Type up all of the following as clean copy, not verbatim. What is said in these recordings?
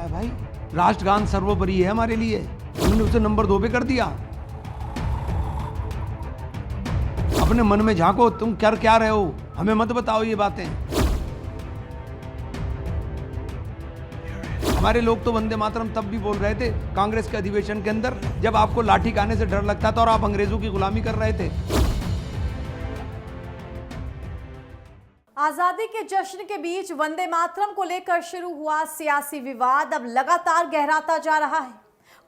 है भाई? राष्ट्रगान सर्वोपरि है हमारे लिए, हमने उसे नंबर 2 पे कर दिया। अपने मन में झांको, तुम कर क्या रहे हो, हमें मत बताओ ये बातें। हमारे लोग तो वंदे मातरम तब भी बोल रहे थे कांग्रेस के अधिवेशन के अंदर, जब आपको लाठी खाने से डर लगता था और आप अंग्रेजों की गुलामी कर रहे थे। आजादी के जश्न के बीच वंदे मातरम को लेकर शुरू हुआ सियासी विवाद अब लगातार गहराता जा रहा है।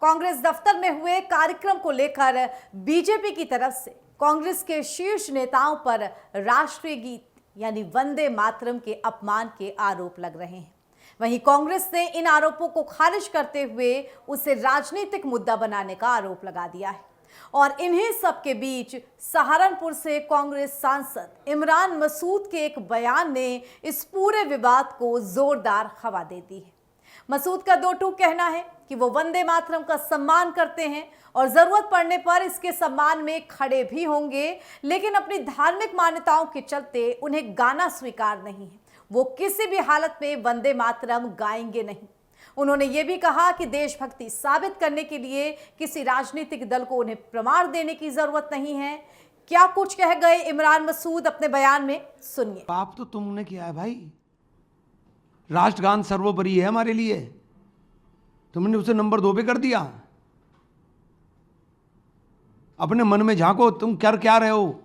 कांग्रेस दफ्तर में हुए कार्यक्रम को लेकर बीजेपी की तरफ से कांग्रेस के शीर्ष नेताओं पर राष्ट्रीय गीत यानी वंदे मातरम के अपमान के आरोप लग रहे हैं। वहीं कांग्रेस ने इन आरोपों को खारिज करते हुए उसे राजनीतिक मुद्दा बनाने का आरोप लगा दिया है। और इन्हीं सब के बीच सहारनपुर से कांग्रेस सांसद इमरान मसूद के एक बयान ने इस पूरे विवाद को जोरदार हवा दे दी है। मसूद का दो टूक कहना है कि वो वंदे मातरम का सम्मान करते हैं और जरूरत पड़ने पर इसके सम्मान में खड़े भी होंगे, लेकिन अपनी धार्मिक मान्यताओं के चलते उन्हें गाना स्वीकार नहीं है। वो किसी भी हालत में वंदे मातरम गाएंगे नहीं। उन्होंने ये भी कहा कि देशभक्ति साबित करने के लिए किसी राजनीतिक दल को उन्हें प्रमाण देने की जरूरत नहीं है। क्या कुछ कह गए इमरान मसूद अपने बयान में, सुनिए। पाप तो तुमने किया है भाई, राष्ट्रगान सर्वोपरि है हमारे लिए, तुमने उसे नंबर 2 पे कर दिया। अपने मन में झांको, तुम कर क्या रहे हो,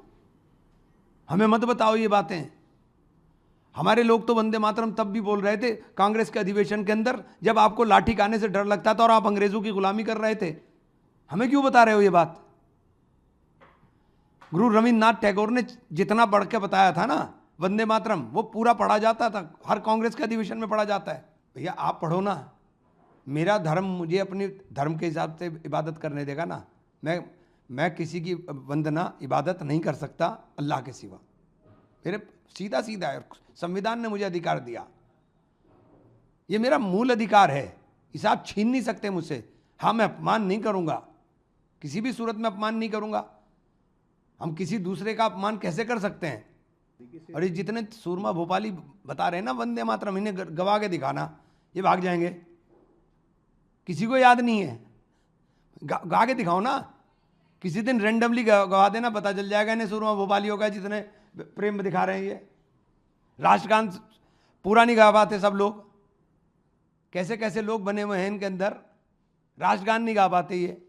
हमें मत बताओ ये बातें। हमारे लोग तो वंदे मातरम तब भी बोल रहे थे कांग्रेस के अधिवेशन के अंदर, जब आपको लाठी खाने से डर लगता था और आप अंग्रेजों की गुलामी कर रहे थे। हमें क्यों बता रहे हो ये बात? गुरु रविन्द्रनाथ टैगोर ने जितना पढ़ के बताया था ना वंदे मातरम, वो पूरा पढ़ा जाता था, हर कांग्रेस के अधिवेशन में पढ़ा जाता है। भैया आप पढ़ो ना, मेरा धर्म मुझे अपने धर्म के हिसाब से इबादत करने देगा ना। मैं किसी की वंदना इबादत नहीं कर सकता अल्लाह के सिवा। मेरे सीधा सीधा है, संविधान ने मुझे अधिकार दिया, ये मेरा मूल अधिकार है, इसे आप छीन नहीं सकते मुझसे। हाँ, मैं अपमान नहीं करूंगा, किसी भी सूरत में अपमान नहीं करूंगा। हम किसी दूसरे का अपमान कैसे कर सकते हैं? और ये जितने सूरमा भोपाली बता रहे हैं ना वंदे मातरम, इन्हें गवा के दिखाना, ये भाग जाएंगे। किसी को याद नहीं है, गा के दिखाओ ना, किसी दिन रेंडमली गवा देना, पता चल जाएगा इन्हें सूरमा भोपालियों का जितने प्रेम दिखा रहे हैं। ये राष्ट्रगान पूरा नहीं गा पाते सब लोग, कैसे कैसे लोग बने हुए हैं इनके अंदर, राष्ट्रगान नहीं गा पाते। ये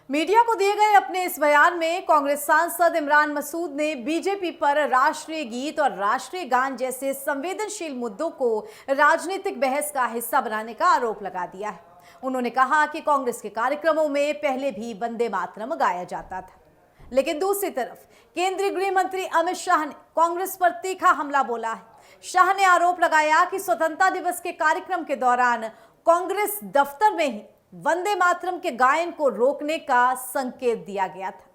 मीडिया को दिए गए अपने इस बयान में कांग्रेस सांसद इमरान मसूद ने बीजेपी पर राष्ट्रीय गीत और राष्ट्रीय गान जैसे संवेदनशील मुद्दों को राजनीतिक बहस का हिस्सा बनाने का आरोप लगा दिया है। उन्होंने कहा कि कांग्रेस के कार्यक्रमों में पहले भी वंदे मातरम गाया जाता था, लेकिन दूसरी तरफ केंद्रीय गृह मंत्री अमित शाह ने कांग्रेस पर तीखा हमला बोला है। शाह ने आरोप लगाया कि स्वतंत्रता दिवस के कार्यक्रम के दौरान कांग्रेस दफ्तर में ही वंदे मातरम के गायन को रोकने का संकेत दिया गया था।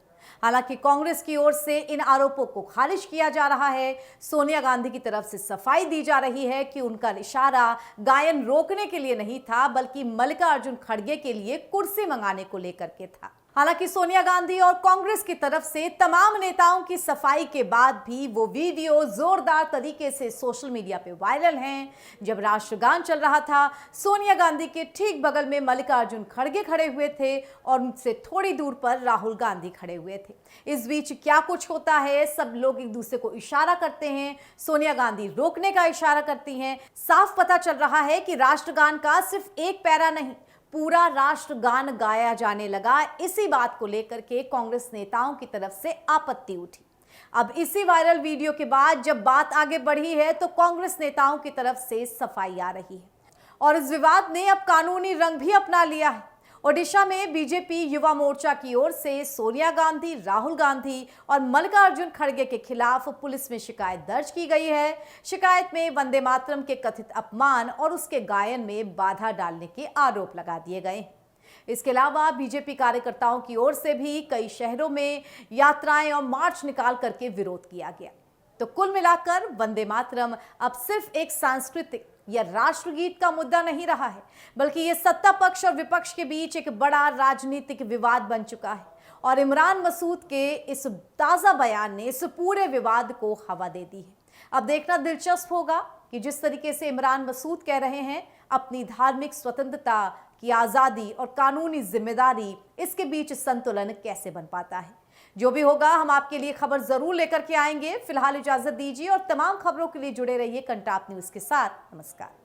हालांकि कांग्रेस की ओर से इन आरोपों को खारिज किया जा रहा है। सोनिया गांधी की तरफ से सफाई दी जा रही है कि उनका इशारा गायन रोकने के लिए नहीं था, बल्कि मल्लिकार्जुन खड़गे के लिए कुर्सी मंगाने को लेकर के था। हालांकि सोनिया गांधी और कांग्रेस की तरफ से तमाम नेताओं की सफाई के बाद भी वो वीडियो जोरदार तरीके से सोशल मीडिया पे वायरल हैं। जब राष्ट्रगान चल रहा था, सोनिया गांधी के ठीक बगल में मल्लिकार्जुन खड़गे खड़े हुए थे और उनसे थोड़ी दूर पर राहुल गांधी खड़े हुए थे। इस बीच क्या कुछ होता है, सब लोग एक दूसरे को इशारा करते हैं, सोनिया गांधी रोकने का इशारा करती हैं। साफ पता चल रहा है कि राष्ट्रगान का सिर्फ एक पैरा नहीं, पूरा राष्ट्रगान गाया जाने लगा। इसी बात को लेकर के कांग्रेस नेताओं की तरफ से आपत्ति उठी। अब इसी वायरल वीडियो के बाद जब बात आगे बढ़ी है तो कांग्रेस नेताओं की तरफ से सफाई आ रही है और इस विवाद ने अब कानूनी रंग भी अपना लिया है। ओडिशा में बीजेपी युवा मोर्चा की ओर से सोनिया गांधी, राहुल गांधी और मल्लिकार्जुन खड़गे के खिलाफ पुलिस में शिकायत दर्ज की गई है। शिकायत में वंदे मातरम के कथित अपमान और उसके गायन में बाधा डालने के आरोप लगा दिए गए हैं। इसके अलावा बीजेपी कार्यकर्ताओं की ओर से भी कई शहरों में यात्राएं और मार्च निकाल करके विरोध किया गया। तो कुल मिलाकर वंदे मातरम अब सिर्फ एक सांस्कृतिक या राष्ट्रगीत का मुद्दा नहीं रहा है, बल्कि ये सत्ता पक्ष और विपक्ष के बीच एक बड़ा राजनीतिक विवाद बन चुका है। और इमरान मसूद के इस ताज़ा बयान ने इस पूरे विवाद को हवा दे दी है। अब देखना दिलचस्प होगा कि कि जिस तरीके से इमरान मसूद कह रहे हैं, अपनी धार्मिक स्वतंत्रता की आज़ादी और कानूनी जिम्मेदारी, इसके बीच संतुलन कैसे बन पाता है। जो भी होगा, हम आपके लिए खबर जरूर लेकर के आएंगे। फिलहाल इजाजत दीजिए और तमाम खबरों के लिए जुड़े रहिए कंटाप न्यूज के साथ। नमस्कार।